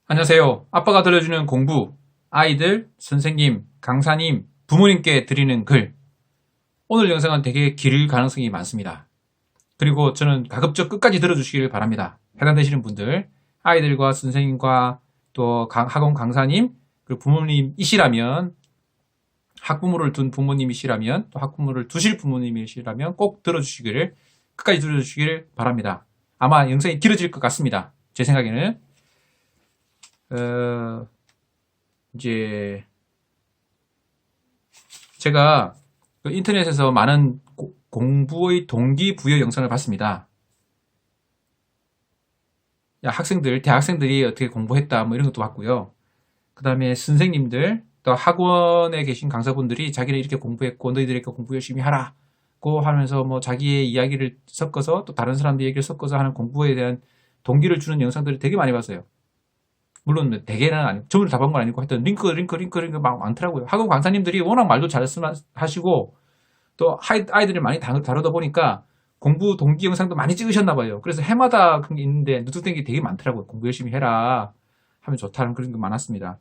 안녕하세요. 아빠가 들려주는 공부, 아이들, 선생님, 강사님, 부모님께 드리는 글. 오늘 영상은 되게 길 가능성이 많습니다. 그리고 저는 가급적 끝까지 들어주시길 바랍니다. 해당되시는 분들, 아이들과 선생님과 또 학원 강사님, 그리고 부모님이시라면, 학부모를 둔 부모님이시라면, 또 학부모를 두실 부모님이시라면 꼭 들어주시기를, 끝까지 들어주시기를 바랍니다. 아마 영상이 길어질 것 같습니다. 제 생각에는. 이제 제가 그 인터넷에서 많은 공부의 동기부여 영상을 봤습니다. 야, 학생들, 대학생들이 어떻게 공부했다 뭐 이런 것도 봤고요. 그 다음에 선생님들, 또 학원에 계신 강사분들이 자기는 이렇게 공부했고 너희들 이렇게 공부 열심히 하라고 하면서 뭐 자기의 이야기를 섞어서 또 다른 사람들 얘기를 섞어서 하는 공부에 대한 동기를 주는 영상들을 되게 많이 봤어요. 물론 대개는 아니고 전부 다 본 건 아니고 하여튼 링크 막 많더라고요. 학원 강사님들이 워낙 말도 잘 하시고 또 아이들을 많이 다루다 보니까 공부 동기 영상도 많이 찍으셨나 봐요. 그래서 해마다 그런 게 있는데 누적된 게 되게 많더라고요. 공부 열심히 해라 하면 좋다는 그런 게 많았습니다.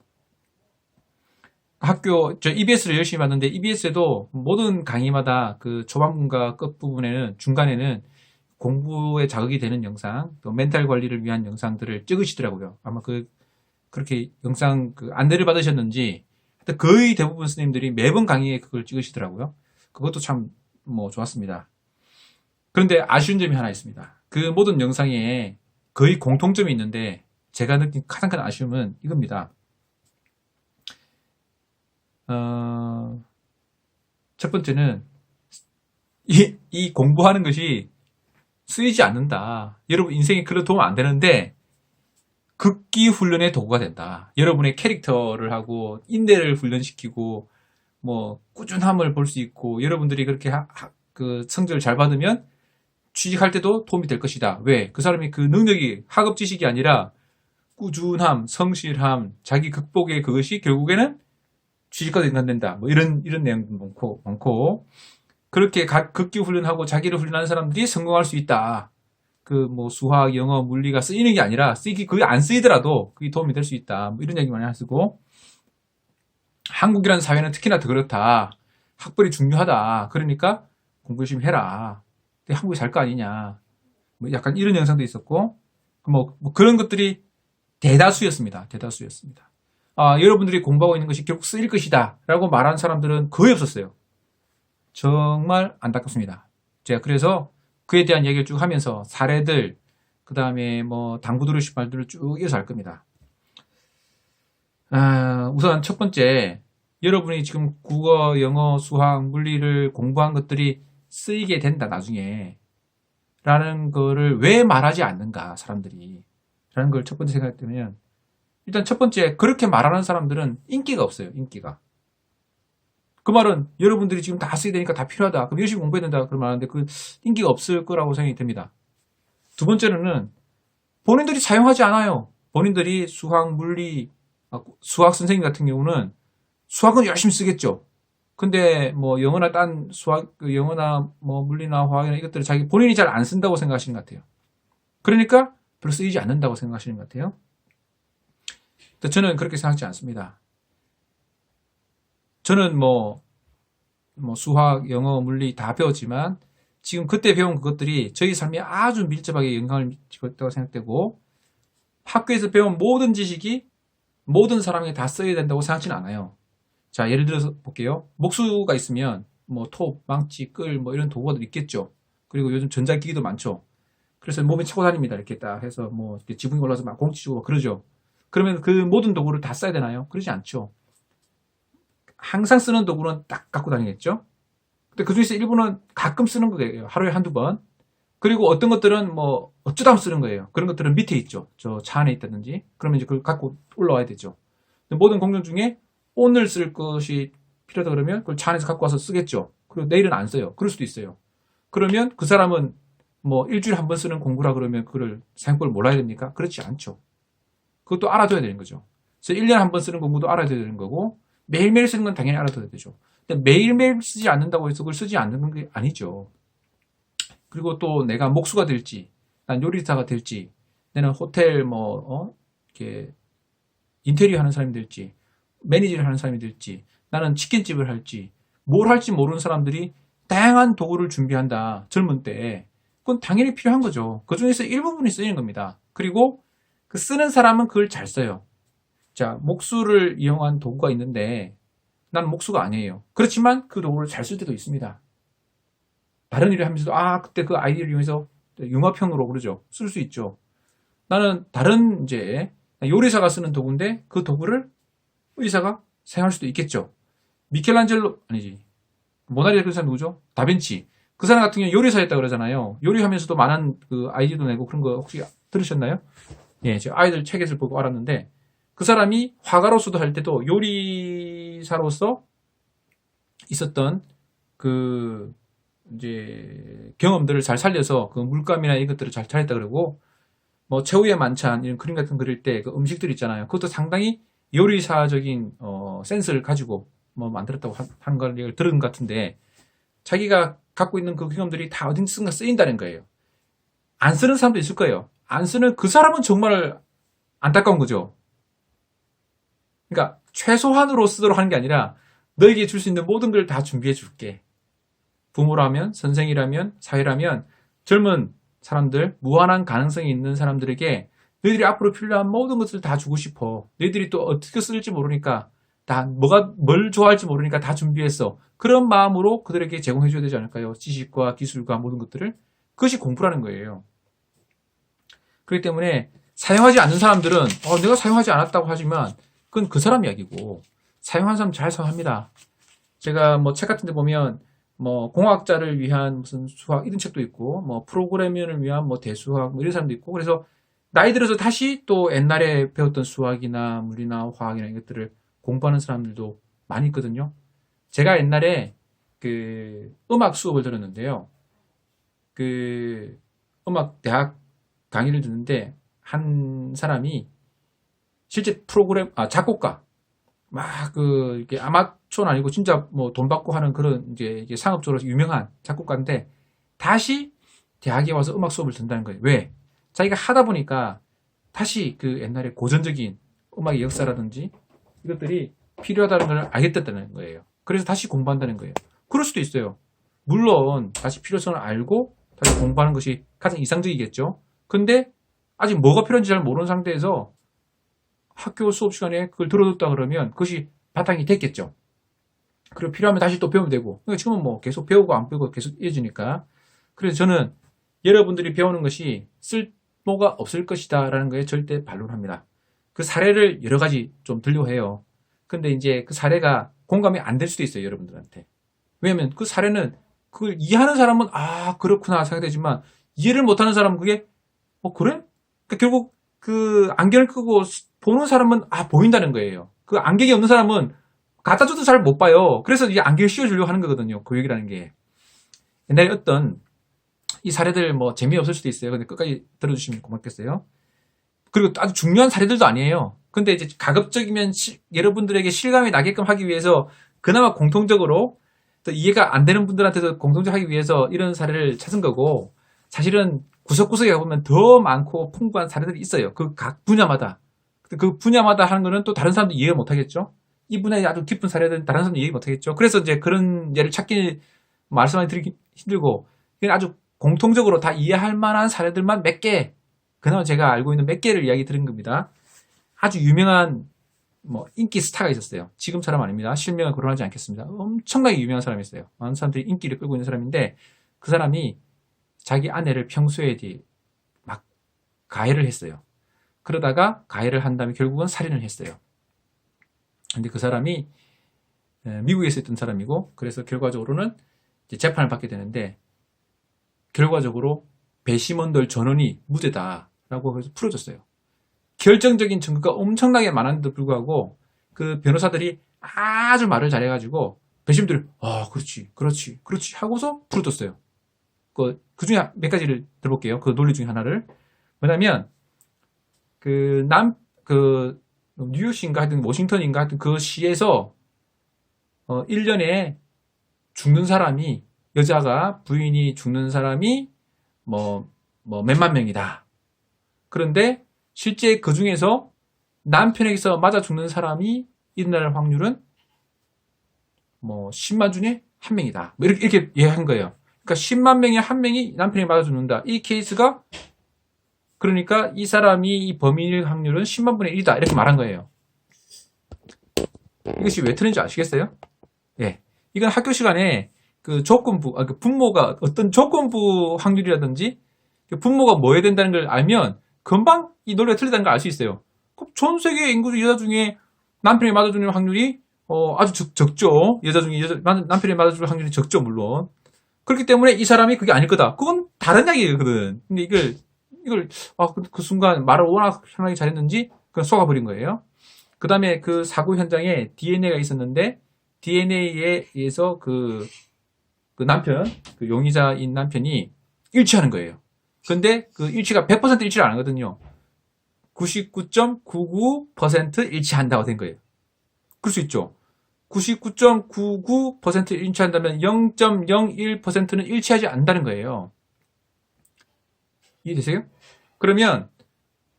저 EBS를 열심히 봤는데 EBS에도 모든 강의마다 그 초반부분과 끝부분에는 중간에는 공부에 자극이 되는 영상, 또 멘탈 관리를 위한 영상들을 찍으시더라고요. 아마 그렇게 영상 안내를 받으셨는지 거의 대부분 스님들이 매번 강의에 그걸 찍으시더라고요. 그것도 참 뭐 좋았습니다. 그런데 아쉬운 점이 하나 있습니다. 그 모든 영상에 거의 공통점이 있는데 제가 느낀 가장 큰 아쉬움은 이겁니다. 첫 번째는 이 공부하는 것이 쓰이지 않는다. 여러분 인생에 그런 도움 안 되는데 극기 훈련의 도구가 된다. 여러분의 캐릭터를 하고 인내를 훈련시키고 뭐 꾸준함을 볼 수 있고 여러분들이 그렇게 그 성적을 잘 받으면 취직할 때도 도움이 될 것이다. 왜? 그 사람이 그 능력이 학업 지식이 아니라 꾸준함, 성실함, 자기 극복의 그것이 결국에는 취직과도 연관된다. 뭐 이런 내용도 많고 그렇게 극기 훈련하고 자기를 훈련하는 사람들이 성공할 수 있다. 그 뭐 수학, 영어, 물리가 쓰이는 게 아니라 그게 안 쓰이더라도 그게 도움이 될 수 있다. 뭐 이런 얘기 많이 하시고 한국이라는 사회는 특히나 더 그렇다. 학벌이 중요하다. 그러니까 공부 열심히 해라. 근데 한국이 잘 거 아니냐. 뭐 약간 이런 영상도 있었고 뭐 그런 것들이 대다수였습니다. 여러분들이 공부하고 있는 것이 결국 쓰일 것이다. 라고 말하는 사람들은 거의 없었어요. 정말 안타깝습니다. 제가 그래서 그에 대한 얘기를 쭉 하면서 사례들, 그 다음에 뭐 당부 들으실 말들을 쭉 이어서 할 겁니다. 우선 첫 번째, 여러분이 지금 국어, 영어, 수학, 물리를 공부한 것들이 쓰이게 된다, 나중에. 라는 거를 왜 말하지 않는가, 사람들이. 라는 걸 첫 번째 생각하면, 일단 첫 번째, 그렇게 말하는 사람들은 인기가 없어요, 인기가. 그 말은 여러분들이 지금 다 쓰게 되니까 다 필요하다. 그럼 열심히 공부해야 된다. 그런 말하는데 그 인기가 없을 거라고 생각이 듭니다. 두 번째로는 본인들이 사용하지 않아요. 본인들이 수학, 물리, 수학 선생님 같은 경우는 수학은 열심히 쓰겠죠. 근데 뭐 영어나 영어나 뭐 물리나 화학이나 이것들을 본인이 잘 안 쓴다고 생각하시는 것 같아요. 그러니까 별로 쓰이지 않는다고 생각하시는 것 같아요. 저는 그렇게 생각하지 않습니다. 저는 뭐 수학, 영어, 물리 다 배웠지만 지금 그때 배운 그것들이 저희 삶에 아주 밀접하게 영향을 미치고 있다고 생각되고 학교에서 배운 모든 지식이 모든 사람에게 다 써야 된다고 생각하지는 않아요. 자, 예를 들어서 볼게요. 목수가 있으면 뭐 톱, 망치, 끌 뭐 이런 도구가 있겠죠. 그리고 요즘 전자기기도 많죠. 그래서 몸에 차고 다닙니다. 이렇게 딱 해서 뭐 이렇게 지붕에 올라서 막 공치 주고 그러죠. 그러면 그 모든 도구를 다 써야 되나요? 그러지 않죠. 항상 쓰는 도구는 딱 갖고 다니겠죠. 근데 그 중에서 일부는 가끔 쓰는 거예요. 하루에 한두 번. 그리고 어떤 것들은 뭐 어쩌다 하면 쓰는 거예요. 그런 것들은 밑에 있죠. 저 차 안에 있다든지. 그러면 이제 그걸 갖고 올라와야 되죠. 모든 공정 중에 오늘 쓸 것이 필요하다 그러면 그걸 차 안에서 갖고 와서 쓰겠죠. 그리고 내일은 안 써요. 그럴 수도 있어요. 그러면 그 사람은 뭐 일주일에 한 번 쓰는 공부라 그러면 그걸 사용법을 몰라야 됩니까? 그렇지 않죠. 그것도 알아둬야 되는 거죠. 그래서 1년에 한 번 쓰는 공부도 알아야 되는 거고 매일매일 쓰는 건 당연히 알아둬야 되죠. 근데 매일매일 쓰지 않는다고 해서 그걸 쓰지 않는 게 아니죠. 그리고 또 내가 목수가 될지, 난 요리사가 될지, 내는 호텔 이렇게 인테리어 하는 사람이 될지, 매니저를 하는 사람이 될지, 나는 치킨집을 할지, 뭘 할지 모르는 사람들이 다양한 도구를 준비한다. 젊은 때에. 그건 당연히 필요한 거죠. 그 중에서 일부분이 쓰이는 겁니다. 그리고 그 쓰는 사람은 그걸 잘 써요. 자, 목수를 이용한 도구가 있는데 나는 목수가 아니에요. 그렇지만 그 도구를 잘 쓸 때도 있습니다. 다른 일을 하면서도 그때 그 아이디어를 이용해서 융합형으로 그러죠. 쓸 수 있죠. 나는 다른 이제 요리사가 쓰는 도구인데 그 도구를 의사가 사용할 수도 있겠죠. 미켈란젤로 아니지. 모나리자 그런 사람 누구죠? 다빈치. 그 사람 같은 경우 요리사였다 그러잖아요. 요리하면서도 많은 그 아이디어도 내고 그런 거 혹시 들으셨나요? 예, 제가 아이들 책에서 보고 알았는데 그 사람이 화가로서도 할 때도 요리사로서 있었던 그 이제 경험들을 잘 살려서 그 물감이나 이것들을 잘 잘했다 그러고 뭐 최후의 만찬 이런 그림 같은 거 그릴 때 그 음식들 있잖아요. 그것도 상당히 요리사적인 센스를 가지고 뭐 만들었다고 한 걸 들은 것 같은데 자기가 갖고 있는 그 경험들이 다 어딘가 쓰인다는 거예요. 안 쓰는 사람도 있을 거예요. 안 쓰는 그 사람은 정말 안타까운 거죠. 그러니까 최소한으로 쓰도록 하는 게 아니라 너에게 줄 수 있는 모든 걸 다 준비해 줄게. 부모라면, 선생이라면, 사회라면 젊은 사람들, 무한한 가능성이 있는 사람들에게 너희들이 앞으로 필요한 모든 것을 다 주고 싶어. 너희들이 또 어떻게 쓸지 모르니까 뭘 좋아할지 모르니까 다 준비했어. 그런 마음으로 그들에게 제공해 줘야 되지 않을까요? 지식과 기술과 모든 것들을. 그것이 공부라는 거예요. 그렇기 때문에 사용하지 않는 사람들은 내가 사용하지 않았다고 하지만 그건 그 사람 이야기고 사용한 사람 잘 사용합니다. 제가 뭐 책 같은 데 보면 뭐 공학자를 위한 무슨 수학 이런 책도 있고 뭐 프로그래머를 위한 뭐 대수학 뭐 이런 사람도 있고 그래서 나이 들어서 다시 또 옛날에 배웠던 수학이나 물리나 화학이나 이것들을 공부하는 사람들도 많이 있거든요. 제가 옛날에 그 음악 수업을 들었는데요. 그 음악 대학 강의를 듣는데 한 사람이 실제 작곡가 이게 아마추어는 아니고 진짜 뭐 돈 받고 하는 그런 이제 상업적으로 유명한 작곡가인데 다시 대학에 와서 음악 수업을 듣는다는 거예요. 왜? 자기가 하다 보니까 다시 그 옛날에 고전적인 음악의 역사라든지 이것들이 필요하다는 걸 알겠다는 거예요. 그래서 다시 공부한다는 거예요. 그럴 수도 있어요. 물론 다시 필요성을 알고 다시 공부하는 것이 가장 이상적이겠죠. 근데 아직 뭐가 필요한지 잘 모르는 상태에서 학교 수업 시간에 그걸 들어뒀다 그러면 그것이 바탕이 됐겠죠. 그리고 필요하면 다시 또 배우면 되고. 그러니까 지금은 뭐 계속 배우고 안 배우고 계속 이어지니까. 그래서 저는 여러분들이 배우는 것이 쓸모가 없을 것이다 라는 거에 절대 반론합니다. 그 사례를 여러 가지 좀 들려고 해요. 근데 이제 그 사례가 공감이 안 될 수도 있어요, 여러분들한테. 왜냐면 그 사례는 그걸 이해하는 사람은 그렇구나 생각되지만 이해를 못하는 사람은 그게 그래? 그러니까 결국 그 안경을 끄고 보는 사람은 보인다는 거예요. 그 안경이 없는 사람은 갖다 줘도 잘 못 봐요. 그래서 이 안경을 씌워주려고 하는 거거든요. 교육이라는 게. 옛날에 어떤 이 사례들 뭐 재미없을 수도 있어요. 근데 끝까지 들어주시면 고맙겠어요. 그리고 아주 중요한 사례들도 아니에요. 근데 이제 가급적이면 여러분들에게 실감이 나게끔 하기 위해서 그나마 공통적으로 또 이해가 안 되는 분들한테도 공통적으로 하기 위해서 이런 사례를 찾은 거고 사실은 구석구석에 가보면 더 많고 풍부한 사례들이 있어요. 그 각 분야마다. 그 분야마다 하는 거는 또 다른 사람도 이해를 못 하겠죠. 이 분야에 아주 깊은 사례들은 다른 사람도 이해 못 하겠죠. 그래서 이제 그런 예를 찾기 말씀하기 드리기 힘들고 그냥 아주 공통적으로 다 이해할 만한 사례들만 몇 개, 그나마 제가 알고 있는 몇 개를 이야기 드린 겁니다. 아주 유명한 뭐 인기 스타가 있었어요. 지금 사람 아닙니다. 실명을 거론하지 않겠습니다. 엄청나게 유명한 사람이었어요. 많은 사람들이 인기를 끌고 있는 사람인데 그 사람이 자기 아내를 평소에 막 가해를 했어요. 그러다가 가해를 한 다음에 결국은 살인을 했어요. 근데 그 사람이 미국에 있던 사람이고 그래서 결과적으로는 이제 재판을 받게 되는데 결과적으로 배심원들 전원이 무죄다라고 해서 풀어졌어요. 결정적인 증거가 엄청나게 많았는데도 불구하고 그 변호사들이 아주 말을 잘해가지고 배심원들이 그렇지 하고서 풀어줬어요. 그 중에 몇 가지를 들어볼게요. 그 논리 중에 하나를. 뭐냐면 뉴욕시인가 하여튼 워싱턴인가 하여튼 그 시에서 1년에 죽는 사람이 여자가 부인이 죽는 사람이 뭐 몇만 명이다. 그런데 실제 그 중에서 남편에게서 맞아 죽는 사람이 일어날 확률은 뭐 10만 중에 한 명이다. 뭐 이렇게 얘기한 거예요. 그러니까 10만 명에 한 명이 남편에게 맞아 죽는다. 이 케이스가 그러니까 이 사람이 이 범인일 확률은 10만 분의 1이다. 이렇게 말한 거예요. 이것이 왜 틀린지 아시겠어요? 예. 이건 학교 시간에 그 조건부, 그 분모가 어떤 조건부 확률이라든지 분모가 뭐 해야 된다는 걸 알면 금방 이 논리가 틀리다는 걸 알 수 있어요. 전 세계 인구 여자 중에 남편이 맞아주는 확률이 아주 적죠. 여자 중에 남편이 맞아줄 확률이 적죠, 물론. 그렇기 때문에 이 사람이 그게 아닐 거다. 그건 다른 이야기거든. 근데 이걸 그 순간 말을 워낙 편하게 잘했는지 그냥 속아버린 거예요. 그 다음에 그 사고 현장에 DNA가 있었는데 DNA에 의해서 그 남편, 그 용의자인 남편이 일치하는 거예요. 근데 그 일치가 100% 일치를 안 하거든요. 99.99% 일치한다고 된 거예요. 그럴 수 있죠. 99.99% 일치한다면 0.01%는 일치하지 않는다는 거예요. 이해되세요? 그러면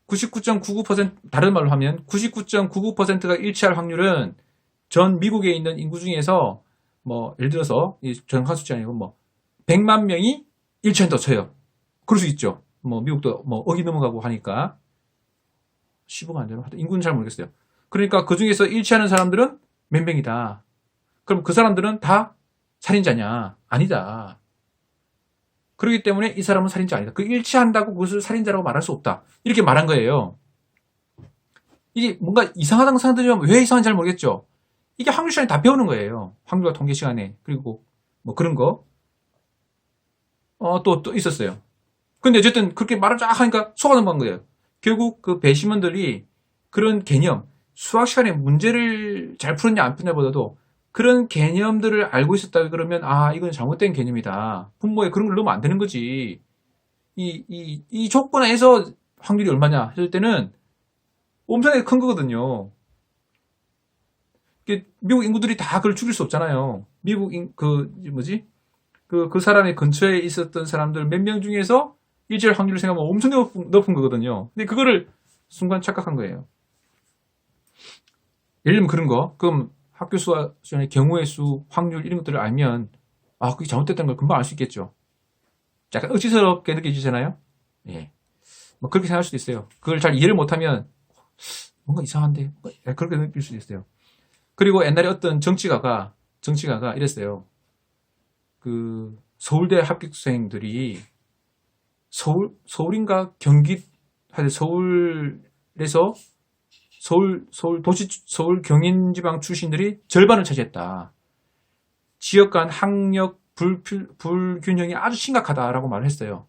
99.99% 다른 말로 하면 99.99%가 일치할 확률은 전 미국에 있는 인구 중에서 뭐 예를 들어서 정확한 숫자 아니고 뭐 100만 명이 일치한다고 쳐요. 그럴 수 있죠. 뭐 미국도 뭐 억이 넘어가고 하니까 15가 안 되나? 인구는 잘 모르겠어요. 그러니까 그 중에서 일치하는 사람들은 몇 명이다. 그럼 그 사람들은 다 살인자냐? 아니다. 그렇기 때문에 이 사람은 살인자 아니다. 그 일치한다고 그것을 살인자라고 말할 수 없다. 이렇게 말한 거예요. 이게 뭔가 이상하다는 사람들이면 왜 이상한지 잘 모르겠죠. 이게 확률 시간에 다 배우는 거예요. 확률과 통계 시간에. 그리고 뭐 그런 거. 또 있었어요. 근데 어쨌든 그렇게 말을 쫙 하니까 속아 넘어간 거예요. 결국 그 배심원들이 그런 개념, 수학 시간에 문제를 잘 풀었냐 안 푸냐보다도 그런 개념들을 알고 있었다 그러면 이건 잘못된 개념이다. 분모에 그런 걸 넣으면 안 되는 거지. 이 조건에서 확률이 얼마냐 했을 때는 엄청나게 큰 거거든요. 미국 인구들이 다 그걸 죽일 수 없잖아요. 미국 그 사람의 근처에 있었던 사람들 몇 명 중에서 일치할 확률을 생각하면 엄청 높은 거거든요. 근데 그거를 순간 착각한 거예요. 예를 들면 그런 거. 그럼 학교 수와 시간에 경우의 수, 확률 이런 것들을 알면 그게 잘못됐다는 걸 금방 알 수 있겠죠. 약간 의지스럽게 느껴지잖아요. 예. 뭐 그렇게 생각할 수도 있어요. 그걸 잘 이해를 못하면 뭔가 이상한데 그렇게 느낄 수도 있어요. 그리고 옛날에 어떤 정치가가 이랬어요. 그 서울대 합격생들이 서울인가 경기 서울에서 서울 경인지방 출신들이 절반을 차지했다. 지역 간 학력 불균형이 아주 심각하다라고 말을 했어요.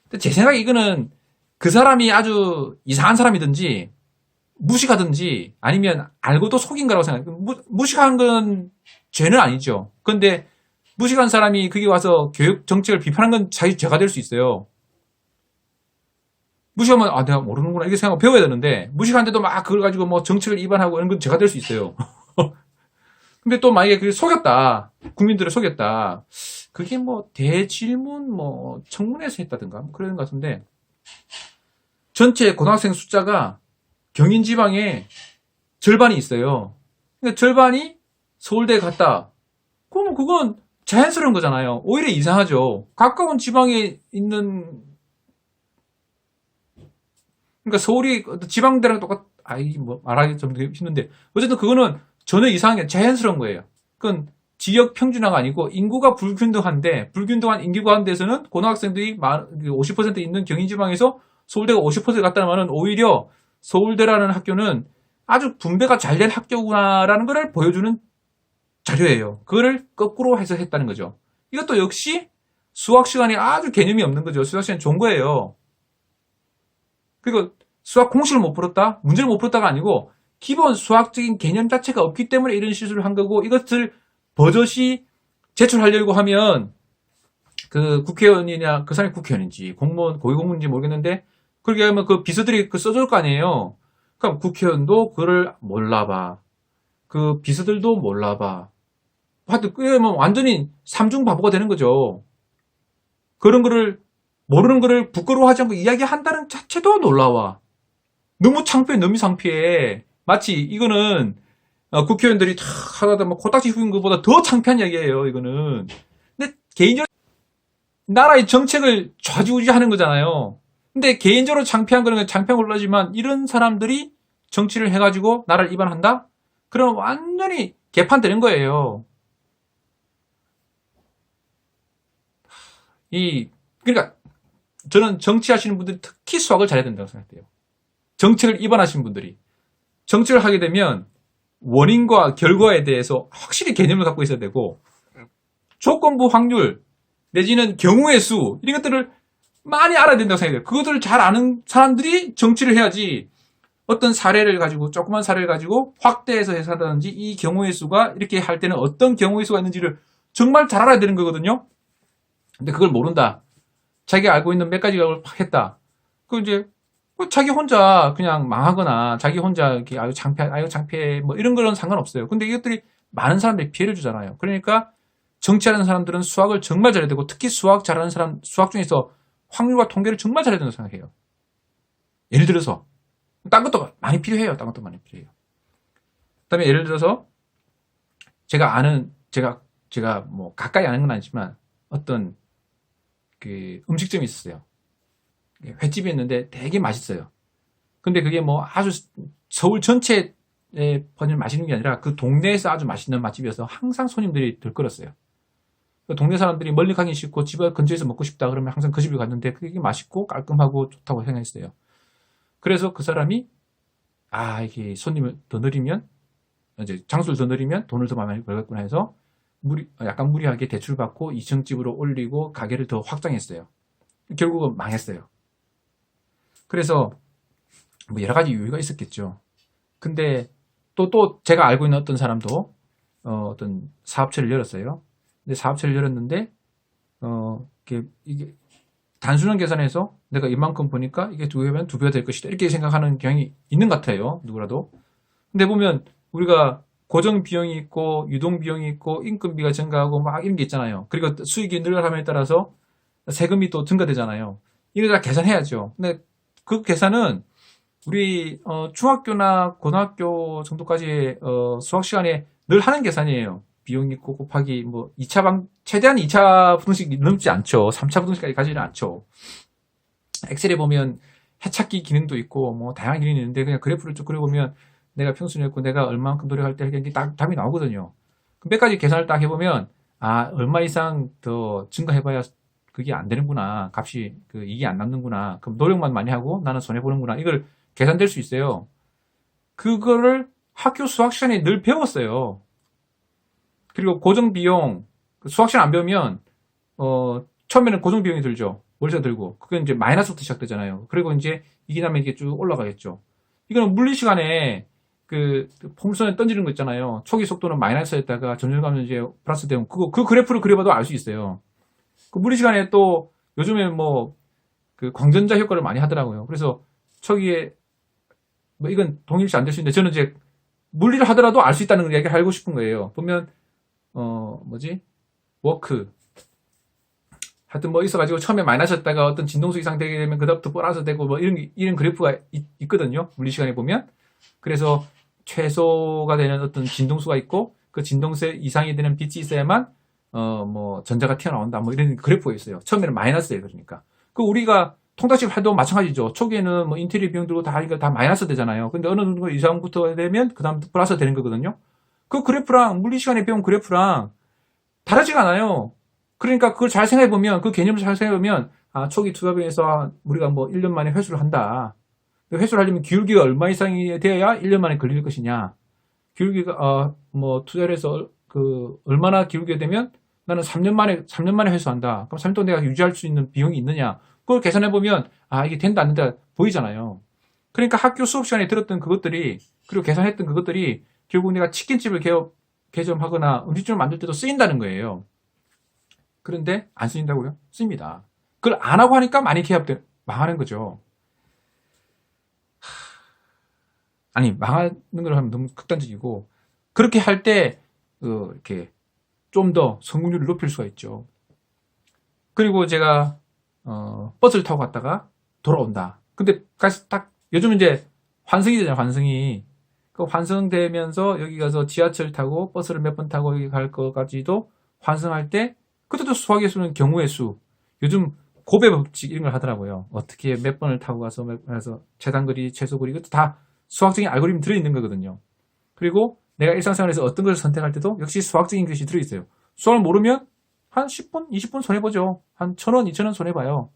근데 제 생각에 이거는 그 사람이 아주 이상한 사람이든지 무식하든지 아니면 알고도 속인 거라고 생각해요. 무식한 건 죄는 아니죠. 그런데 무식한 사람이 거기 와서 교육 정책을 비판한 건 죄가 될 수 있어요. 무식하면 내가 모르는구나 이렇게 생각하고 배워야 되는데 무식한데도 막 그걸 가지고 뭐 정책을 위반하고 이런 건 죄가 될 수 있어요. 근데 또 만약에 그게 속였다. 국민들을 속였다. 그게 뭐 대질문 뭐 청문회에서 했다든가 뭐 그런 것 같은데 전체 고등학생 숫자가 경인 지방에 절반이 있어요. 그러니까 절반이 서울대에 갔다. 그러면 그건 자연스러운 거잖아요. 오히려 이상하죠. 가까운 지방에 있는 그러니까 서울이 지방대랑 뭐 말하기 좀 힘든데 어쨌든 그거는 전혀 이상한 게 자연스러운 거예요. 그건 지역 평준화가 아니고 인구가 불균등한 인구 가운데서는 고등학생들이 50% 있는 경인지방에서 서울대가 50% 갔다는 말은 오히려 서울대라는 학교는 아주 분배가 잘 된 학교구나라는 걸 보여주는 자료예요. 그거를 거꾸로 해석했다는 거죠. 이것도 역시 수학 시간에 아주 개념이 없는 거죠. 수학 시간 좋은 거예요. 그리고 수학 공식을 못 풀었다? 문제를 못 풀었다가 아니고 기본 수학적인 개념 자체가 없기 때문에 이런 실수를 한 거고 이것을 버젓이 제출하려고 하면 그 국회의원이냐 그 사람이 국회의원인지 공무원 고위공무원인지 모르겠는데 그렇게 하면 그 비서들이 써줄 거 아니에요. 그럼 국회의원도 그걸 몰라봐. 그 비서들도 몰라봐. 하여튼 그러면 완전히 삼중 바보가 되는 거죠. 그런 거를 모르는 거를 부끄러워하지 않고 이야기한다는 자체도 놀라워. 너무 창피해, 너무 창피해. 마치 이거는 국회의원들이 다 하다 뭐 코딱지 후인 것보다 더 창피한 이야기예요, 이거는. 근데 개인적으로 나라의 정책을 좌지우지하는 거잖아요. 근데 개인적으로 창피한 거는 창피한 걸로 하지만 이런 사람들이 정치를 해가지고 나라를 이반한다? 그럼 완전히 개판되는 거예요. 그러니까 저는 정치하시는 분들이 특히 수학을 잘해야 된다고 생각해요. 정책을 입안하시는 분들이. 정책을 하게 되면 원인과 결과에 대해서 확실히 개념을 갖고 있어야 되고, 조건부 확률, 내지는 경우의 수, 이런 것들을 많이 알아야 된다고 생각해요. 그것들을 잘 아는 사람들이 정치를 해야지, 어떤 사례를 가지고, 조그만 사례를 가지고 확대해서 해석하든지, 이 경우의 수가 이렇게 할 때는 어떤 경우의 수가 있는지를 정말 잘 알아야 되는 거거든요. 근데 그걸 모른다. 자기가 알고 있는 몇 가지를 했다. 그 이제 자기 혼자 그냥 망하거나 자기 혼자 이렇게 아유 창피해 뭐 이런 거는 상관없어요. 근데 이것들이 많은 사람들이 피해를 주잖아요. 그러니까 정치하는 사람들은 수학을 정말 잘해야 되고, 특히 수학 잘하는 사람, 수학 중에서 확률과 통계를 정말 잘해야 된다고 생각해요. 예를 들어서 딴 것도 많이 필요해요. 딴 것도 많이 필요해요. 그다음에 예를 들어서 제가 뭐 가까이 아는 건 아니지만 어떤 그 음식점이 있었어요. 횟집이 있는데 되게 맛있어요. 근데 그게 뭐 아주 서울 전체에 퍼진 맛있는 게 아니라 그 동네에서 아주 맛있는 맛집이어서 항상 손님들이 들끓었어요. 그 동네 사람들이 멀리 가기 싫고 집 근처에서 먹고 싶다 그러면 항상 그 집을 갔는데 그게 맛있고 깔끔하고 좋다고 생각했어요. 그래서 그 사람이 이게 손님을 더 늘리면, 이제 장수를 더 늘리면 돈을 더 많이 벌겠구나 해서 약간 무리하게 대출받고 2층 집으로 올리고 가게를 더 확장했어요. 결국은 망했어요. 그래서 뭐 여러 가지 이유가 있었겠죠. 근데 또 제가 알고 있는 어떤 사람도 어떤 사업체를 열었어요. 근데 사업체를 열었는데 이게 단순한 계산해서 내가 이만큼 보니까 이게 두 배면 두 배가 될 것이다, 이렇게 생각하는 경향이 있는 것 같아요. 누구라도. 근데 보면 우리가 고정 비용이 있고 유동 비용이 있고 인건비가 증가하고 막 이런 게 있잖아요. 그리고 수익이 늘어남에 따라서 세금이 또 증가되잖아요. 이거 다 계산해야죠. 근데 그 계산은 우리 중학교나 고등학교 정도까지 수학 시간에 늘 하는 계산이에요. 비용 있고 곱하기 뭐 최대한 2차 부등식 넘지 않죠. 3차 부등식까지 가지는 않죠. 엑셀에 보면 해찾기 기능도 있고 뭐 다양한 기능이 있는데 그냥 그래프를 쭉 그려보면 내가 평순이었고 내가 얼마만큼 노력할 때 이게 답이 나오거든요. 몇 가지 계산을 딱 해보면 얼마 이상 더 증가해봐야 그게 안 되는구나. 값이 이게 안 남는구나. 그럼 노력만 많이 하고 나는 손해보는구나. 이걸 계산될 수 있어요. 그거를 학교 수학 시간에 늘 배웠어요. 그리고 고정비용, 수학 시간 안 배우면 처음에는 고정비용이 들죠. 월세 들고. 그건 이제 마이너스부터 시작되잖아요. 그리고 이제 이게 다음에 이게 쭉 올라가겠죠. 이거는 물리 시간에 폼선에 던지는 거 있잖아요. 초기 속도는 마이너스였다가 점점 가면 이제 플러스 되면 그 그래프를 그려봐도 알 수 있어요. 그 물리 시간에 또 요즘에 뭐 광전자 효과를 많이 하더라고요. 그래서 초기에 뭐 이건 동일시 안 될 수 있는데 저는 이제 물리를 하더라도 알 수 있다는 걸 얘기를 하고 싶은 거예요. 보면 워크 하여튼 뭐 있어가지고 처음에 마이너스였다가 어떤 진동수 이상 되게 되면 그다음부터 플러스 되고 뭐 이런 그래프가 있거든요. 물리 시간에 보면. 그래서 최소가 되는 어떤 진동수가 있고 그 진동수 이상이 되는 빛이 있어야만 뭐 전자가 튀어나온다 뭐 이런 그래프가 있어요. 처음에는 마이너스예요. 그러니까 우리가 통닭집 활동 마찬가지죠. 초기에는 뭐 인테리어 비용 들고 다 마이너스 되잖아요. 근데 어느 정도 이상부터 되면 그 다음부터 플러스 되는 거거든요. 그 그래프랑 물리 시간에 배운 그래프랑 다르지가 않아요. 그러니까 그걸 잘 생각해보면, 그 개념을 잘 생각해보면, 초기 투자비에서 우리가 뭐 1년 만에 회수를 한다. 회수를 하려면 기울기가 얼마 이상이 되어야 1년 만에 걸릴 것이냐. 기울기가, 뭐 투자를 해서 얼마나 기울게 되면 나는 3년 만에 회수한다. 그럼 3년 동안 내가 유지할 수 있는 비용이 있느냐. 그걸 계산해보면, 이게 된다, 안 된다 보이잖아요. 그러니까 학교 수업 시간에 들었던 그것들이, 그리고 계산했던 그것들이 결국 내가 치킨집을 개점하거나 음식점을 만들 때도 쓰인다는 거예요. 그런데 안 쓰인다고요? 쓰입니다. 그걸 안 하고 하니까 많이 망하는 거죠. 아니, 망하는 걸 하면 너무 극단적이고, 그렇게 할 때 이렇게 좀 더 성공률을 높일 수가 있죠. 그리고 제가 버스를 타고 갔다가 돌아온다. 근데 딱 요즘 이제 환승이 되잖아요, 환승이. 그 환승되면서 여기 가서 지하철 타고 버스를 몇 번 타고 여기 갈 것까지도 환승할 때 그때도 수학의 수는 경우의 수. 요즘 곱의 법칙 이런 걸 하더라고요. 어떻게 몇 번을 타고 가서 최단거리, 최소거리 이것도 다 수학적인 알고리즘이 들어있는 거거든요. 그리고 내가 일상생활에서 어떤 것을 선택할 때도 역시 수학적인 것이 들어있어요. 수학을 모르면 한 10분, 20분 손해보죠. 한 1,000원, 2,000원 손해봐요.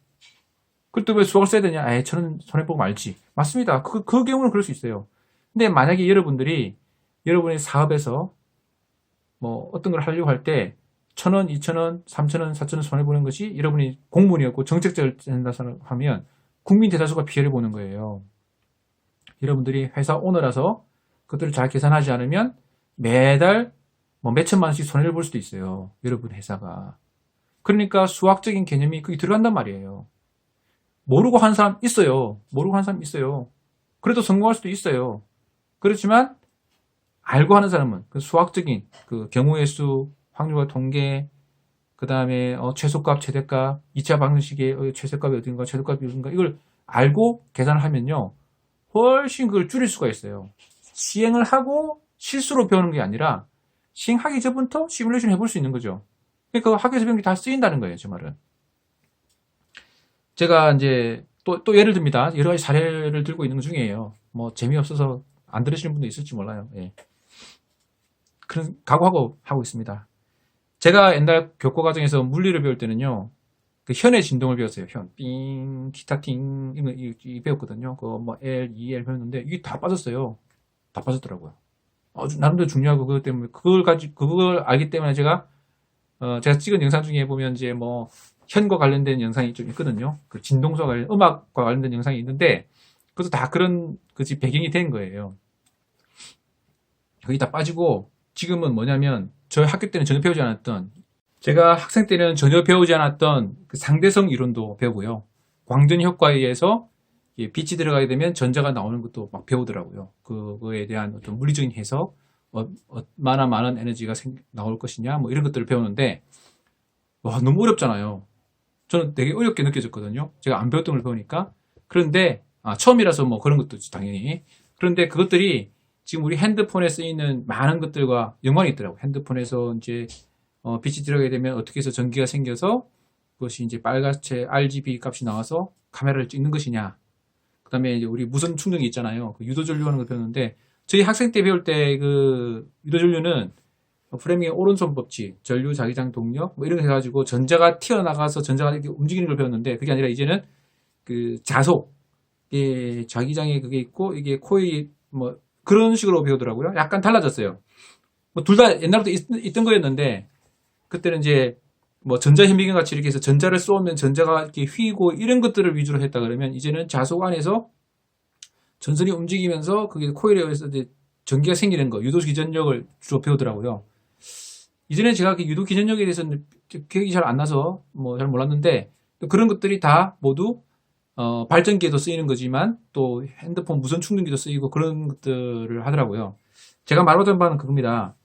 그때 왜 수학을 써야 되냐? 1,000원 손해보고 말지. 맞습니다. 그 경우는 그럴 수 있어요. 근데 만약에 여러분들이 여러분의 사업에서 뭐 어떤 걸 하려고 할 때 1,000원, 2,000원, 3,000원, 4,000원 손해보는 것이 여러분이 공무원이었고 정책자를 된다 하면 국민 대다수가 피해를 보는 거예요. 여러분들이 회사 오너라서 그것들을 잘 계산하지 않으면 매달 뭐 몇천만 원씩 손해를 볼 수도 있어요. 여러분 회사가. 그러니까 수학적인 개념이 거기 들어간단 말이에요. 모르고 한 사람 있어요. 모르고 한 사람 있어요. 그래도 성공할 수도 있어요. 그렇지만 알고 하는 사람은 그 수학적인 그 경우의 수, 확률과 통계, 그 다음에 최소값, 최대값, 2차 방정식의 최소값이 어딘가, 최소값이 어딘가 이걸 알고 계산을 하면요. 훨씬 그걸 줄일 수가 있어요. 시행을 하고 실수로 배우는 게 아니라 시행하기 전부터 시뮬레이션 해볼 수 있는 거죠. 그러니까 학교에서 배운 게 다 쓰인다는 거예요, 제 말은. 제가 이제 또 예를 듭니다. 여러 가지 사례를 들고 있는 것 중이에요. 뭐 재미없어서 안 들으시는 분도 있을지 몰라요. 예. 그런 각오하고 하고 있습니다. 제가 옛날 교과 과정에서 물리를 배울 때는요. 그 현의 진동을 배웠어요. 현, 삥, 기타 팅, 이 배웠거든요. 그 뭐 L, EL 배웠는데 이게 다 빠졌어요. 다 빠졌더라고요. 나름대로 중요하고 그것 때문에 그걸 알기 때문에 제가 찍은 영상 중에 보면 이제 뭐 현과 관련된 영상이 좀 있거든요. 그 진동과 관련 음악과 관련된 영상이 있는데 그것도 다 그런 그지 배경이 된 거예요. 거기 다 빠지고 지금은 뭐냐면 저희 학교 때는 전혀 배우지 않았던 제가 학생 때는 전혀 배우지 않았던 그 상대성 이론도 배우고요. 광전 효과에 의해서 빛이 들어가게 되면 전자가 나오는 것도 막 배우더라고요. 그거에 대한 어떤 물리적인 해석, 얼마나 많은 에너지가 나올 것이냐, 뭐 이런 것들을 배우는데, 와, 너무 어렵잖아요. 저는 되게 어렵게 느껴졌거든요. 제가 안 배웠던 걸 배우니까. 그런데, 처음이라서 뭐 그런 것도 당연히. 그런데 그것들이 지금 우리 핸드폰에 쓰이는 많은 것들과 연관이 있더라고요. 핸드폰에서 이제, 빛이 들어가게 되면 어떻게 해서 전기가 생겨서 그것이 이제 빨갛게 RGB 값이 나와서 카메라를 찍는 것이냐. 그 다음에 이제 우리 무선 충전기 있잖아요. 그 유도전류하는 걸 배웠는데, 저희 학생 때 배울 때 그 유도전류는 프레밍의 오른손 법칙, 전류 자기장 동력, 뭐 이런 거 해가지고 전자가 튀어나가서 전자가 이렇게 움직이는 걸 배웠는데, 그게 아니라 이제는 그 자속, 자기장에 그게 있고, 이게 코일, 뭐 그런 식으로 배우더라고요. 약간 달라졌어요. 뭐 둘 다 옛날부터 있던 거였는데, 그때는 이제 뭐 전자현미경 같이 이렇게 해서 전자를 쏘면 전자가 이렇게 휘고 이런 것들을 위주로 했다 그러면 이제는 자속 안에서 전선이 움직이면서 그게 코일에 의해서 이제 전기가 생기는 거, 유도 기전력을 주로 배우더라고요. 이전에 제가 그 유도 기전력에 대해서는 기억이 잘 안 나서 뭐 잘 몰랐는데 그런 것들이 다 모두 발전기에도 쓰이는 거지만 또 핸드폰 무선 충전기도 쓰이고 그런 것들을 하더라고요. 제가 말하던 바는 그겁니다.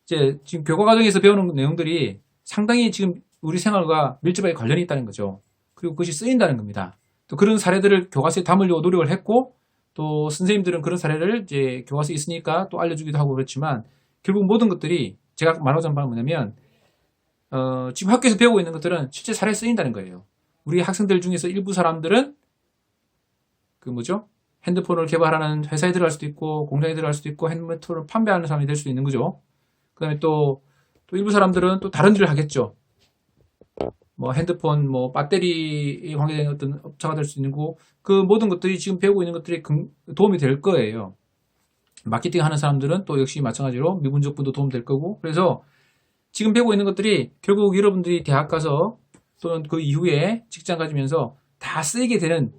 이제 지금 교과 과정에서 배우는 내용들이 상당히 지금 우리 생활과 밀접하게 관련이 있다는 거죠. 그리고 그것이 쓰인다는 겁니다. 또 그런 사례들을 교과서에 담으려고 노력을 했고 또 선생님들은 그런 사례를 이제 교과서에 있으니까 또 알려주기도 하고 그렇지만 결국 모든 것들이 제가 말하자는 바는 뭐냐면 지금 학교에서 배우고 있는 것들은 실제 사례에 쓰인다는 거예요. 우리 학생들 중에서 일부 사람들은 그 뭐죠? 핸드폰을 개발하는 회사에 들어갈 수도 있고 공장에 들어갈 수도 있고 핸드폰을 판매하는 사람이 될 수도 있는 거죠. 그 다음에 또 일부 사람들은 또 다른 일을 하겠죠. 뭐 핸드폰, 뭐 배터리 관계된 어떤 업체가 될 수 있는 거고 그 모든 것들이 지금 배우고 있는 것들이 도움이 될 거예요. 마케팅 하는 사람들은 또 역시 마찬가지로 미분적분도 도움될 거고 그래서 지금 배우고 있는 것들이 결국 여러분들이 대학 가서 또는 그 이후에 직장 가지면서 다 쓰이게 되는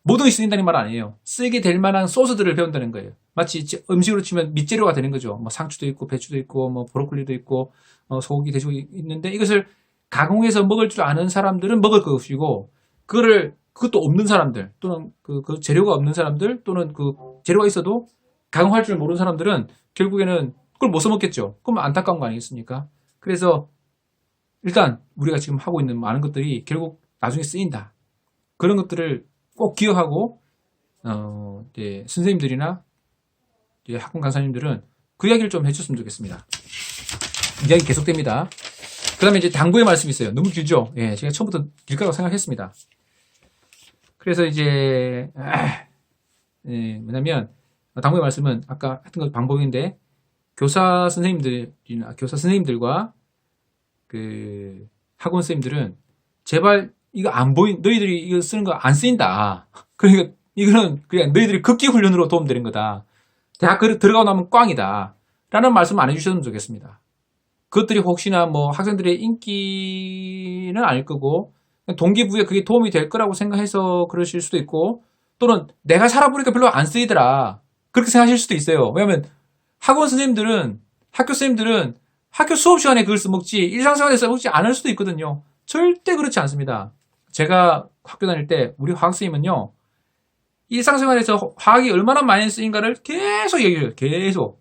모든 것이 쓰인다는 말 아니에요. 쓰이게 될 만한 소스들을 배운다는 거예요. 마치 음식으로 치면 밑재료가 되는 거죠. 뭐 상추도 있고 배추도 있고 뭐 브로콜리도 있고 소고기, 돼지고기 있는데 이것을 가공해서 먹을 줄 아는 사람들은 먹을 것이고 그것도 없는 사람들 또는 그 재료가 없는 사람들 또는 그 재료가 있어도 가공할 줄 모르는 사람들은 결국에는 그걸 못 써먹겠죠. 그럼 안타까운 거 아니겠습니까? 그래서 일단 우리가 지금 하고 있는 많은 것들이 결국 나중에 쓰인다. 그런 것들을 꼭 기억하고 이제 선생님들이나 이제 학원 강사님들은 그 이야기를 좀 해줬으면 좋겠습니다. 이야기 계속됩니다. 그 다음에 이제 당부의 말씀이 있어요. 너무 길죠? 예, 제가 처음부터 길까라고 생각했습니다. 그래서 이제, 예, 뭐냐면, 당부의 말씀은 아까 했던 것 방법인데, 교사 선생님들과 그 학원 선생님들은 제발 이거 안 너희들이 이거 쓰는 거 안 쓰인다. 그러니까 이거는 그냥 너희들이 극기 훈련으로 도움되는 거다. 대학 들어가고 나면 꽝이다. 라는 말씀 안 해주셨으면 좋겠습니다. 그것들이 혹시나 뭐 학생들의 인기는 아닐 거고 동기부여에 그게 도움이 될 거라고 생각해서 그러실 수도 있고 또는 내가 살아보니까 별로 안 쓰이더라. 그렇게 생각하실 수도 있어요. 왜냐하면 학원 선생님들은 학교 선생님들은 학교 수업 시간에 그걸 써먹지 일상생활에 써먹지 않을 수도 있거든요. 절대 그렇지 않습니다. 제가 학교 다닐 때 우리 화학선생님은요. 일상생활에서 화학이 얼마나 많이 쓰인가를 계속 얘기해요. 계속.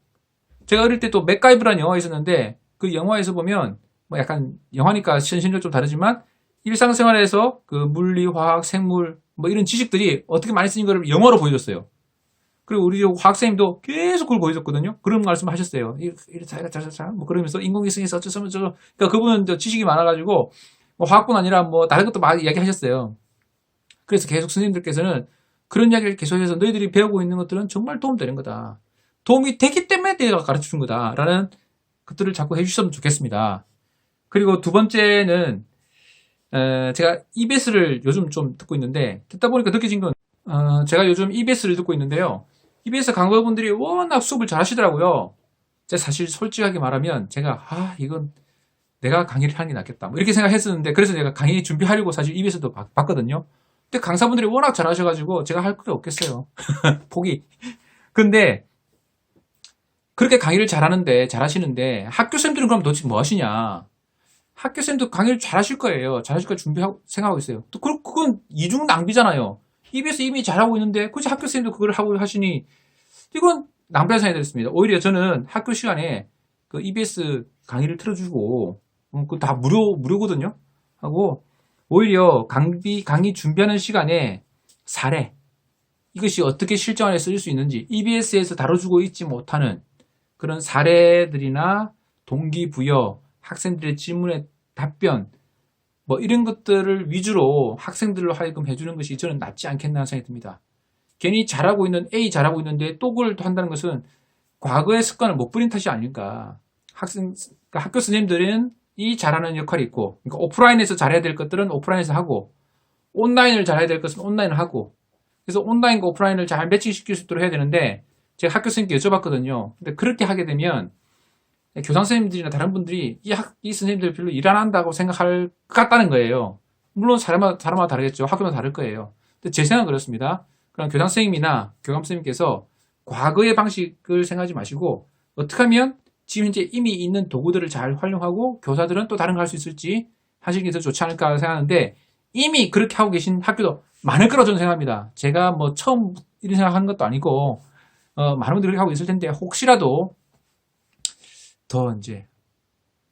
제가 어릴 때 또 맥가이브라는 영화가 있었는데 그 영화에서 보면 뭐 약간 영화니까 현실은 좀 다르지만 일상생활에서 그 물리, 화학, 생물 뭐 이런 지식들이 어떻게 많이 쓰인 거를 영화로 보여줬어요. 그리고 우리 화학생님도 계속 그걸 보여줬거든요. 그런 말씀 하셨어요. 뭐 그러면서 인공위성에서 어쩌고 그러니까 그분은 지식이 많아가지고 뭐 화학뿐 아니라 뭐 다른 것도 많이 이야기하셨어요. 그래서 계속 선생님들께서는 그런 이야기를 계속해서 너희들이 배우고 있는 것들은 정말 도움되는 거다. 도움이 되기 때문에 내가 가르쳐준 거다. 라는 것들을 자꾸 해주셨으면 좋겠습니다. 그리고 두 번째는 제가 EBS를 요즘 좀 듣고 있는데 듣다 보니까 느껴진 건 제가 요즘 EBS를 듣고 있는데요. EBS 강사분들이 워낙 수업을 잘 하시더라고요. 제가 사실 솔직하게 말하면 제가 이건 내가 강의를 하는 게 낫겠다. 뭐 이렇게 생각했었는데 그래서 제가 강의 준비하려고 사실 EBS도 봤거든요. 근데 강사분들이 워낙 잘 하셔가지고 제가 할 게 없겠어요. 포기. 근데 그렇게 강의를 잘하시는데 학교생들은 그럼 도대체 뭐 하시냐? 학교생도 강의를 잘하실 거예요. 잘하실 거 준비하고 생각하고 있어요. 또 그건 이중 낭비잖아요. EBS 이미 잘하고 있는데 굳이 학교생도 그걸 하고 하시니 이건 낭비한 생각이 들었습니다. 오히려 저는 학교 시간에 그 EBS 강의를 틀어주고 그 다 무료거든요. 하고 오히려 강의 준비하는 시간에 사례 이것이 어떻게 실전에 쓰일 수 있는지 EBS에서 다뤄주고 있지 못하는 그런 사례들이나 동기부여, 학생들의 질문에 답변 뭐 이런 것들을 위주로 학생들로 하여금 해주는 것이 저는 낫지 않겠나 생각이 듭니다. 괜히 A 잘하고 있는데 또 그걸 한다는 것은 과거의 습관을 못 버린 탓이 아닐까. 그러니까 학교 선생님들은 이 잘하는 역할이 있고 그러니까 오프라인에서 잘해야 될 것들은 오프라인에서 하고 온라인을 잘해야 될 것은 온라인을 하고 그래서 온라인과 오프라인을 잘 매칭시킬 수 있도록 해야 되는데 제가 학교 선생님께 여쭤봤거든요. 근데 그렇게 하게 되면 교장 선생님들이나 다른 분들이 이 선생님들 별로 일 안 한다고 생각할 것 같다는 거예요. 물론 사람마다 다르겠죠. 학교마다 다를 거예요. 근데 제 생각은 그렇습니다. 그럼 교장 선생님이나 교감 선생님께서 과거의 방식을 생각하지 마시고 어떻게 하면 지금 현재 이미 있는 도구들을 잘 활용하고 교사들은 또 다른 거 할 수 있을지 하시는 게 더 좋지 않을까 생각하는데 이미 그렇게 하고 계신 학교도 많을 거라고 저는 생각합니다. 제가 뭐 처음 이런 생각하는 것도 아니고 많은 분들이 그렇게 하고 있을 텐데 혹시라도 더 이제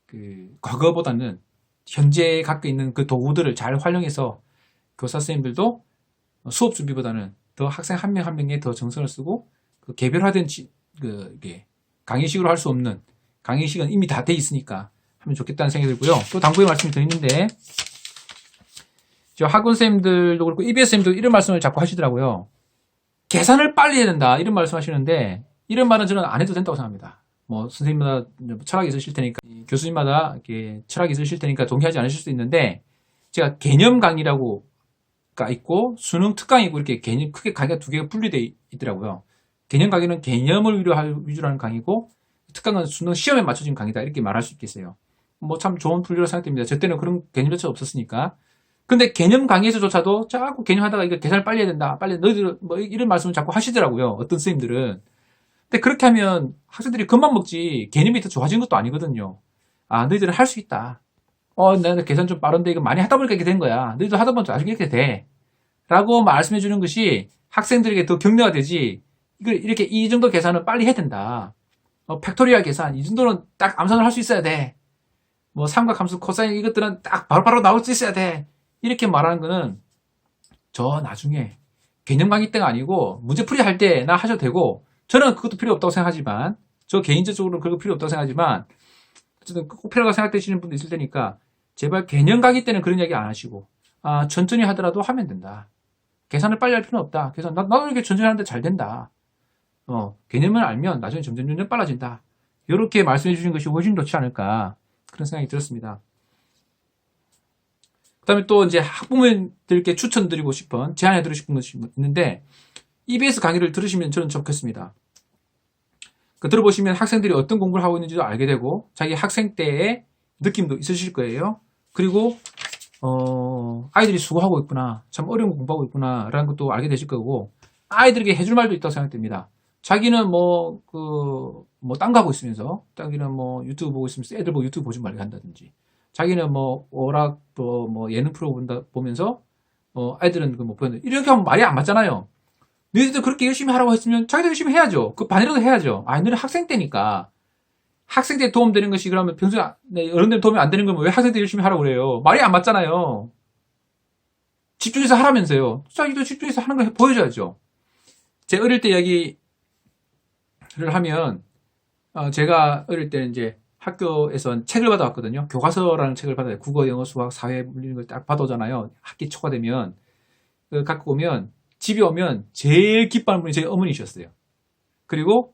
그 과거보다는 현재 갖고 있는 그 도구들을 잘 활용해서 교사 선생님들도 수업 준비보다는 더 학생 한 명 한 명에 더 정성을 쓰고 그 개별화된 이게 강의식으로 할 수 없는 강의식은 이미 다 돼 있으니까 하면 좋겠다는 생각이 들고요. 또 당부의 말씀이 더 있는데 저 학원 선생님들도 그렇고 EBS 선생님도 이런 말씀을 자꾸 하시더라고요. 계산을 빨리 해야 된다 이런 말씀 하시는데 이런 말은 저는 안 해도 된다고 생각합니다. 뭐 선생님마다 철학이 있으실 테니까 교수님마다 이렇게 철학이 있으실 테니까 동의하지 않으실 수도 있는데 제가 개념 강의라고가 있고 수능 특강이 있고 이렇게 개념 크게 강의가 두 개가 분리되어 있더라고요. 개념 강의는 개념을 위주로 하는 강의고 특강은 수능 시험에 맞춰진 강의다 이렇게 말할 수 있겠어요. 뭐 참 좋은 분류로 생각됩니다. 저 때는 그런 개념 자체가 없었으니까. 근데 개념 강의에서조차도 자꾸 개념 하다가 이거 계산을 빨리 해야 된다. 빨리 너희들 뭐 이런 말씀을 자꾸 하시더라고요. 어떤 선생님들은. 근데 그렇게 하면 학생들이 금방 먹지 개념이 더 좋아진 것도 아니거든요. 너희들은 할 수 있다. 나는 계산 좀 빠른데 이거 많이 하다 보니까 이렇게 된 거야. 너희도 하다 보면 나중에 이렇게 돼. 라고 말씀해 주는 것이 학생들에게 더 격려가 되지. 이걸 이렇게 이 정도 계산은 빨리 해야 된다. 팩토리얼 계산 이 정도는 딱 암산을 할 수 있어야 돼. 뭐 삼각함수, 코사인 이것들은 딱 바로바로 나올 수 있어야 돼. 이렇게 말하는 거는 저 나중에 개념 강의 때가 아니고 문제풀이 할 때나 하셔도 되고, 저는 그것도 필요 없다고 생각하지만, 저 개인적으로 그거 필요 없다고 생각하지만, 어쨌든 꼭 필요하다고 생각되시는 분도 있을 테니까 제발 개념 강의 때는 그런 얘기 안 하시고, 천천히 하더라도 하면 된다. 계산을 빨리 할 필요는 없다. 그래서 나도 이렇게 천천히 하는데 잘 된다. 개념을 알면 나중에 점점 빨라진다. 이렇게 말씀해 주시는 것이 훨씬 좋지 않을까, 그런 생각이 들었습니다. 그 다음에 또 이제 학부모님들께 추천드리고 싶은, 제안해드리고 싶은 것이 있는데, EBS 강의를 들으시면 저는 좋겠습니다. 들어보시면 학생들이 어떤 공부를 하고 있는지도 알게 되고, 자기 학생 때의 느낌도 있으실 거예요. 그리고 아이들이 수고하고 있구나, 참 어려운 거 공부하고 있구나 라는 것도 알게 되실 거고, 아이들에게 해줄 말도 있다고 생각됩니다. 자기는 딴 거 하고 있으면서, 자기는 유튜브 보고 있으면서 애들 보고 유튜브 보지 말게 한다든지, 자기는 오락 예능 프로 보면서 아이들은 못 보는데, 이렇게 하면 말이 안 맞잖아요. 너희들 그렇게 열심히 하라고 했으면 자기도 열심히 해야죠. 그 반이라도 해야죠. 너는 학생 때니까. 학생 때 도움되는 것이, 그러면 평소에 어른들 도움이 안 되는 거면 왜 학생 때 열심히 하라고 그래요? 말이 안 맞잖아요. 집중해서 하라면서요. 자기도 집중해서 하는 걸 보여줘야죠. 제 어릴 때 이야기를 하면, 제가 어릴 때는 이제 학교에서 책을 받아왔거든요. 교과서라는 책을 받아요. 국어, 영어, 수학, 사회, 물리 이런 걸 딱 받아오잖아요. 학기 초가 되면. 갖고 오면, 집에 오면 제일 기뻐하는 분이 저희 어머니셨어요. 그리고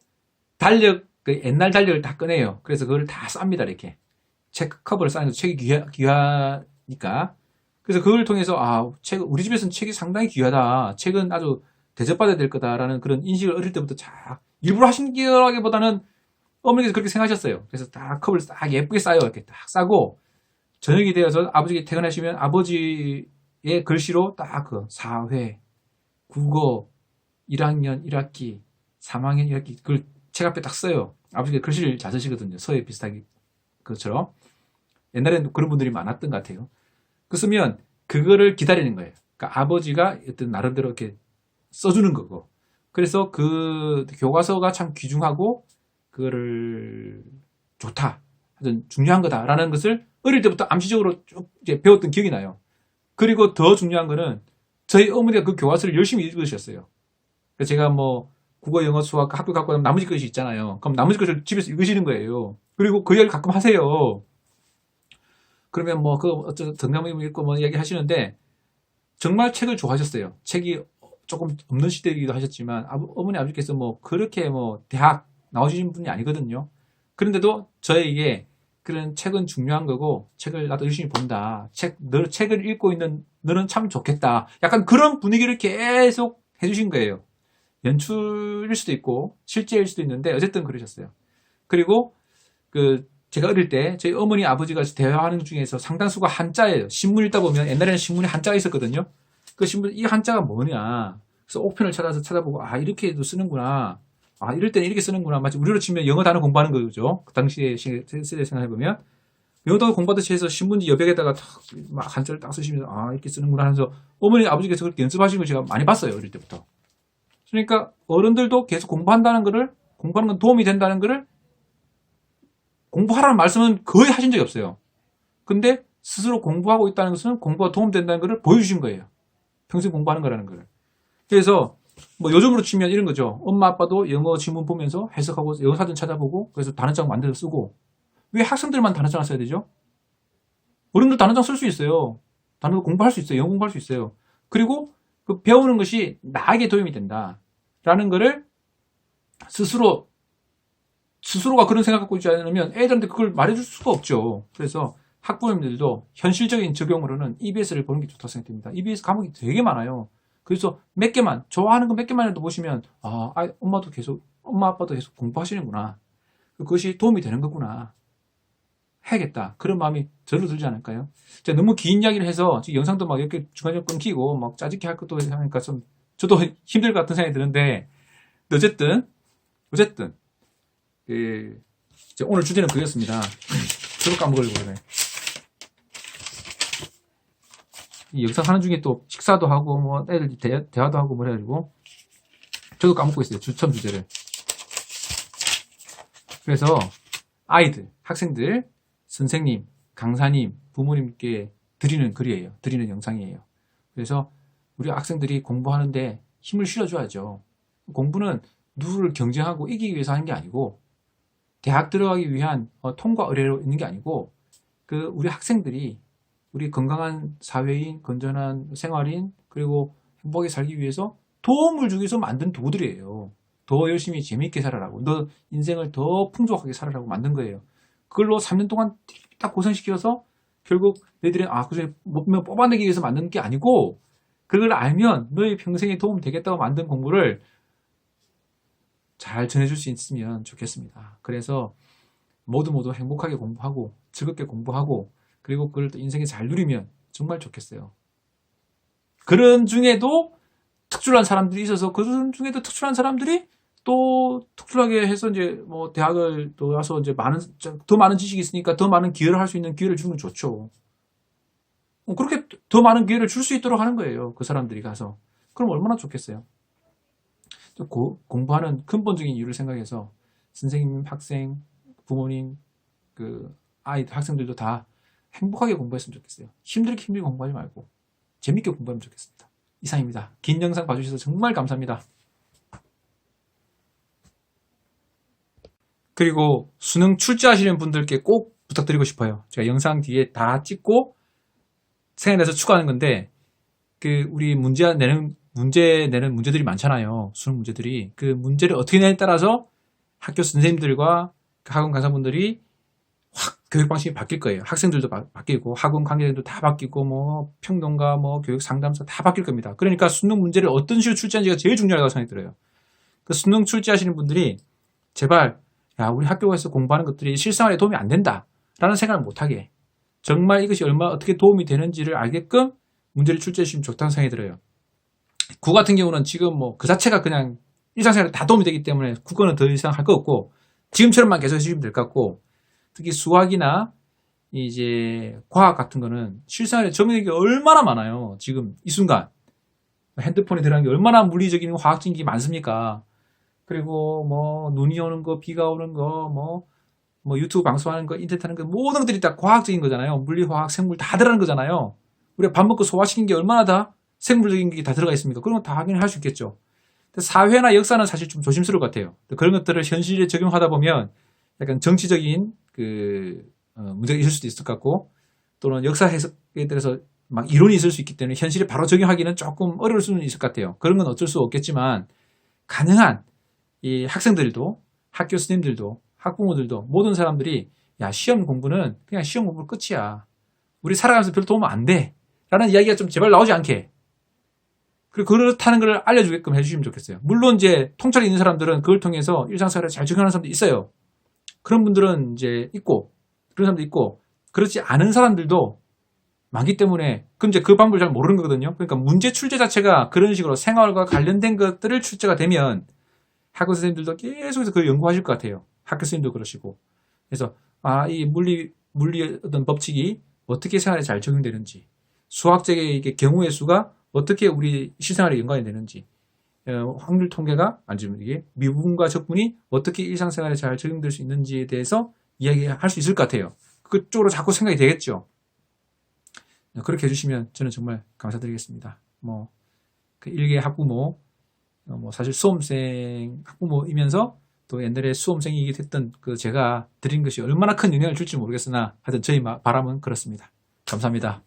옛날 달력을 다 꺼내요. 그래서 그걸 다 쌉니다, 이렇게. 책 커버를 쌓아서 책이 귀하니까. 그래서 그걸 통해서, 우리 집에서는 책이 상당히 귀하다. 책은 아주 대접받아야 될 거다라는 그런 인식을 어릴 때부터 일부러 하신 거라기보다는 어머니께서 그렇게 생각하셨어요. 그래서 딱 컵을 딱 예쁘게 싸요. 이렇게 딱 싸고, 저녁이 되어서 아버지가 퇴근하시면 아버지의 글씨로 딱 사회, 국어 1학년 1학기, 3학년 1학기, 그걸 책 앞에 딱 써요. 아버지가 글씨를 잘 쓰시거든요. 서예 비슷하게, 그것처럼. 옛날에는 그런 분들이 많았던 것 같아요. 그 쓰면, 그거를 기다리는 거예요. 그러니까 아버지가 어떤 나름대로 이렇게 써주는 거고. 그래서 그 교과서가 참 귀중하고, 그거를 좋다, 하여튼 중요한 거다라는 것을 어릴 때부터 암시적으로 쭉 이제 배웠던 기억이 나요. 그리고 더 중요한 거는, 저희 어머니가 그 교과서를 열심히 읽으셨어요. 그래서 제가 국어, 영어, 수학 학교 갖고 가면 나머지 것이 있잖아요. 그럼 나머지 것을 집에서 읽으시는 거예요. 그리고 그 이야기를 가끔 하세요. 그러면 어쩌다 등남을 읽고 이야기 하시는데, 정말 책을 좋아하셨어요. 책이 조금 없는 시대이기도 하셨지만, 어머니 아버지께서 그렇게 대학 나오신 분이 아니거든요. 그런데도 저에게 그런 책은 중요한 거고, 책을 나도 열심히 본다. 너 책을 읽고 있는 너는 참 좋겠다. 약간 그런 분위기를 계속 해주신 거예요. 연출일 수도 있고, 실제일 수도 있는데, 어쨌든 그러셨어요. 그리고, 제가 어릴 때, 저희 어머니 아버지가 대화하는 중에서 상당수가 한자예요. 신문 읽다 보면, 옛날에는 신문에 한자가 있었거든요. 그 신문, 이 한자가 뭐냐. 그래서 옥편을 찾아보고, 이렇게도 쓰는구나. 이럴 때는 이렇게 쓰는구나. 마치 우리로 치면 영어 단어 공부하는 거죠. 그 당시에 세대 생각해보면. 영어 단어 공부하듯이 해서 신문지 여백에다가 막 한자를 딱 쓰시면서, 이렇게 쓰는구나 하면서 어머니, 아버지께서 그렇게 연습하시는 걸 제가 많이 봤어요. 어릴 때부터. 그러니까 어른들도 계속 공부하는 건 도움이 된다는 거를, 공부하라는 말씀은 거의 하신 적이 없어요. 근데 스스로 공부하고 있다는 것은 공부가 도움된다는 것을 보여주신 거예요. 평생 공부하는 거라는 거를. 그래서 요즘으로 치면 이런 거죠. 엄마 아빠도 영어 지문 보면서 해석하고 영어 사전 찾아보고, 그래서 단어장 만들어서 쓰고. 왜 학생들만 단어장을 써야 되죠? 어른들 단어장 쓸 수 있어요. 단어 공부할 수 있어요. 영어 공부할 수 있어요. 그리고 그 배우는 것이 나에게 도움이 된다 라는 거를 스스로가 그런 생각 갖고 있지 않으면 애들한테 그걸 말해줄 수가 없죠. 그래서 학부모님들도 현실적인 적용으로는 EBS를 보는 게 좋다고 생각됩니다. EBS 과목이 되게 많아요. 그래서 몇 개만, 좋아하는 거 몇 개만이라도 보시면, 엄마 아빠도 계속 공부하시는구나. 그것이 도움이 되는 거구나. 해야겠다. 그런 마음이 절로 들지 않을까요? 제가 너무 긴 이야기를 해서 지금 영상도 막 이렇게 중간에 끊기고 막 짜집기 할 것도 하니까 좀 저도 힘들 것 같은 생각이 드는데, 어쨌든 오늘 주제는 그였습니다. 저도 까먹으려고 그래. 이 영상 하는 중에 또 식사도 하고 애들 대화도 하고 해가지고 저도 까먹고 있어요. 추첨 주제를. 그래서 아이들, 학생들, 선생님, 강사님, 부모님께 드리는 글이에요. 드리는 영상이에요. 그래서 우리 학생들이 공부하는데 힘을 실어줘야죠. 공부는 누구를 경쟁하고 이기기 위해서 하는 게 아니고 대학 들어가기 위한 통과 의뢰로 있는 게 아니고 우리 학생들이 우리 건강한 사회인, 건전한 생활인, 그리고 행복하게 살기 위해서 도움을 주기 위해서 만든 도구들이에요. 더 열심히 재미있게 살아라고, 너 인생을 더 풍족하게 살아라고 만든 거예요. 그걸로 3년 동안 딱 고생시켜서 결국 너희들은 그중에 몇 뽑아내기 위해서 만든 게 아니고 그걸 알면 너희 평생에 도움 되겠다고 만든 공부를 잘 전해줄 수 있으면 좋겠습니다. 그래서 모두 행복하게 공부하고 즐겁게 공부하고 그리고 그걸 또 인생에 잘 누리면 정말 좋겠어요. 그런 중에도 특출난 사람들이 있어서 그런 중에도 특출난 사람들이 또 특출하게 해서 이제 뭐 대학을 또 와서 이제 더 많은 지식이 있으니까 더 많은 기여를 할 수 있는 기회를 주면 좋죠. 그렇게 더 많은 기회를 줄 수 있도록 하는 거예요. 그 사람들이 가서. 그럼 얼마나 좋겠어요. 공부하는 근본적인 이유를 생각해서 선생님, 학생, 부모님, 아이들, 학생들도 다 행복하게 공부했으면 좋겠어요. 힘들게 공부하지 말고 재밌게 공부하면 좋겠습니다. 이상입니다. 긴 영상 봐주셔서 정말 감사합니다. 그리고 수능 출제하시는 분들께 꼭 부탁드리고 싶어요. 제가 영상 뒤에 다 찍고 생각해서 추가하는 건데 우리 문제 내는 문제들이 많잖아요. 수능 문제들이. 그 문제를 어떻게 내냐에 따라서 학교 선생님들과 학원 강사분들이 확 교육 방식이 바뀔 거예요. 학생들도 바뀌고 학원 관계자들도 다 바뀌고 뭐 평론가 뭐 교육 상담사 다 바뀔 겁니다. 그러니까 수능 문제를 어떤 식으로 출제하는지가 제일 중요하다고 생각이 들어요. 그 수능 출제하시는 분들이 제발 우리 학교에서 공부하는 것들이 실생활에 도움이 안 된다라는 생각을 못하게 정말 이것이 어떻게 도움이 되는지를 알게끔 문제를 출제해 주시면 좋다는 생각이 들어요. 국어 같은 경우는 지금 뭐 그 자체가 그냥 일상생활에 다 도움이 되기 때문에 국어는 더 이상 할 거 없고 지금처럼만 계속 해주시면 될 것 같고 특히 수학이나 이제 과학 같은 거는 실생활에 적용되는 게 얼마나 많아요. 지금 이 순간 핸드폰에 들어간 게 얼마나 물리적인 화학적인 게 많습니까? 그리고 뭐 눈이 오는 거, 비가 오는 거, 뭐 유튜브 방송하는 거, 인터넷 하는 거 모든 것들이 다 과학적인 거잖아요. 물리, 화학, 생물 다 들어가는 거잖아요. 우리가 밥 먹고 소화시킨 게 얼마나 다 생물적인 게 다 들어가 있습니까? 그런 건 다 확인할 수 있겠죠. 사회나 역사는 사실 좀 조심스러울 것 같아요. 그런 것들을 현실에 적용하다 보면 약간 정치적인 문제가 있을 수도 있을 것 같고 또는 역사 해석에 대해서 막 이론이 있을 수 있기 때문에 현실에 바로 적용하기는 조금 어려울 수는 있을 것 같아요. 그런 건 어쩔 수 없겠지만 가능한 이 학생들도 학교 선생님들도 학부모들도 모든 사람들이 시험 공부는 그냥 시험 공부 끝이야. 우리 살아가면서 별로 도움 안 돼. 라는 이야기가 좀 제발 나오지 않게. 그리고 그렇다는 걸 알려주게끔 해주시면 좋겠어요. 물론 이제 통찰이 있는 사람들은 그걸 통해서 일상생활에 잘 적용하는 사람도 있어요. 그런 분들은 이제 있고, 그런 사람도 있고, 그렇지 않은 사람들도 많기 때문에, 그럼 이제 그 방법을 잘 모르는 거거든요. 그러니까 문제 출제 자체가 그런 식으로 생활과 관련된 것들을 출제가 되면 학교 선생님들도 계속해서 그걸 연구하실 것 같아요. 학교 선생님도 그러시고. 그래서, 이 물리 어떤 법칙이 어떻게 생활에 잘 적용되는지, 수학적의 이게 경우의 수가 어떻게 우리 실생활에 연관이 되는지, 확률 통계가 아니면 이게 미분과 적분이 어떻게 일상생활에 잘 적용될 수 있는지에 대해서 이야기할 수 있을 것 같아요. 그쪽으로 자꾸 생각이 되겠죠. 그렇게 해주시면 저는 정말 감사드리겠습니다. 그 일개 학부모, 사실 수험생 학부모이면서 또 옛날에 수험생이기도 했던 제가 드린 것이 얼마나 큰 영향을 줄지 모르겠으나 하여튼 저희 바람은 그렇습니다. 감사합니다.